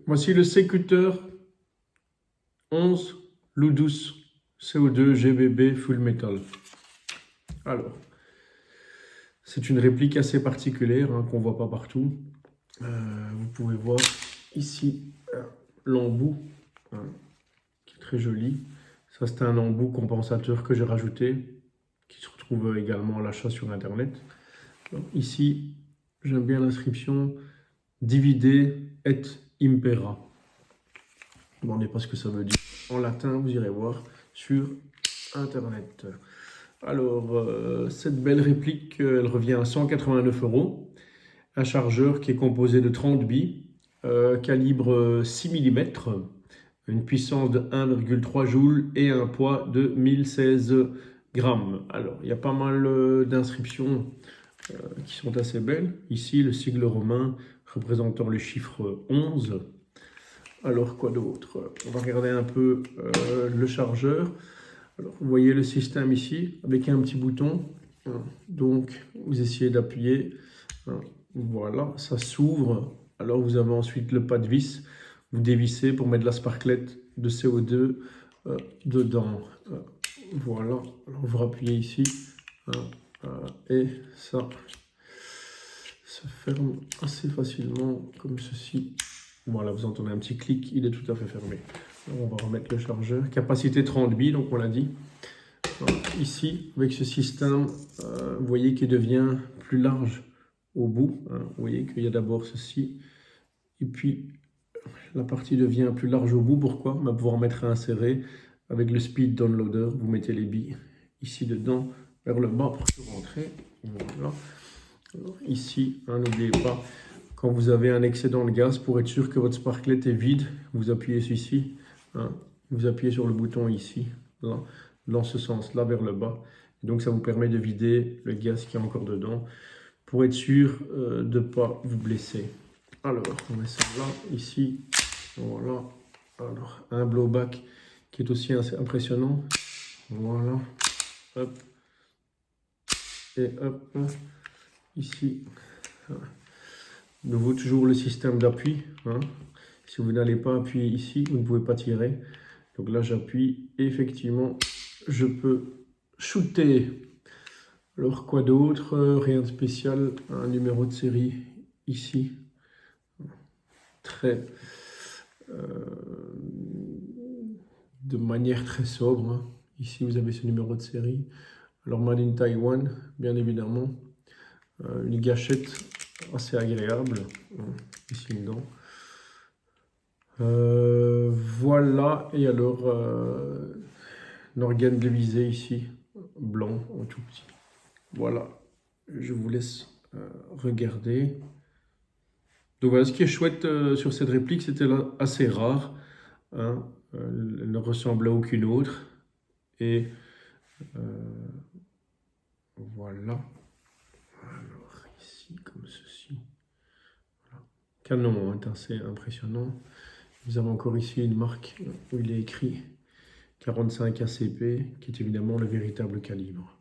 Voici le sécuteur 11 Ludus CO2 GBB Full Metal. Alors, c'est une réplique assez particulière qu'on ne voit pas partout. Vous pouvez voir ici l'embout qui est très joli. Ça, c'est un embout compensateur que j'ai rajouté, qui se retrouve également à l'achat sur Internet. Alors, ici, j'aime bien l'inscription Divide et Impera. Ne me demandez pas ce que ça veut dire. En latin, vous irez voir sur Internet. Alors, cette belle réplique, elle revient à 189 €. Un chargeur qui est composé de 30 billes, calibre 6 mm, une puissance de 1,3 joules et un poids de 1016 grammes. Alors, il y a pas mal d'inscriptions qui sont assez belles. Ici, le sigle romain représentant le chiffre 11. Alors, quoi d'autre? On va regarder un peu le chargeur. Alors, vous voyez le système ici, avec un petit bouton. Donc, vous essayez d'appuyer. Voilà, ça s'ouvre. Alors, vous avez ensuite le pas de vis. Vous dévissez pour mettre la sparklette de CO2 dedans. Voilà, alors vous rappuyez ici. Et ça se ferme assez facilement, comme ceci. Voilà, vous entendez un petit clic, il est tout à fait fermé. Alors, on va remettre le chargeur. Capacité 30 billes, donc on l'a dit. Alors, ici, avec ce système, vous voyez qu'il devient plus large au bout. Vous voyez qu'il y a d'abord ceci, et puis la partie devient plus large au bout. Pourquoi? On va pouvoir mettre à insérer avec le speed downloader. Vous mettez les billes ici dedans, vers le bas pour tout rentrer. Voilà. Alors, ici, n'oubliez pas, quand vous avez un excédent de gaz, pour être sûr que votre sparklet est vide, vous appuyez ici, vous appuyez sur le bouton ici, là, dans ce sens-là, vers le bas. Et donc, ça vous permet de vider le gaz qui est encore dedans, pour être sûr de ne pas vous blesser. Alors, on met ça là, ici, voilà. Alors, un blowback qui est aussi assez impressionnant. Voilà, hop, et hop, ici. De nouveau, toujours le système d'appui. Si vous n'allez pas appuyer ici, vous ne pouvez pas tirer. Donc là, j'appuie. Effectivement, je peux shooter. Alors, quoi d'autre? Rien de spécial. Un numéro de série ici. Très... de manière très sobre. Ici, vous avez ce numéro de série. Alors, Made in Taiwan, bien évidemment. Une gâchette assez agréable, ici dedans. Voilà, et alors un organe de visée ici, blanc, en tout petit. Voilà, je vous laisse regarder. Donc voilà, ce qui est chouette sur cette réplique, c'était assez rare. Elle ne ressemble à aucune autre. Et voilà. Alors ici, comme ceci. Voilà. Canon, assez impressionnant. Nous avons encore ici une marque où il est écrit 45 ACP, qui est évidemment le véritable calibre.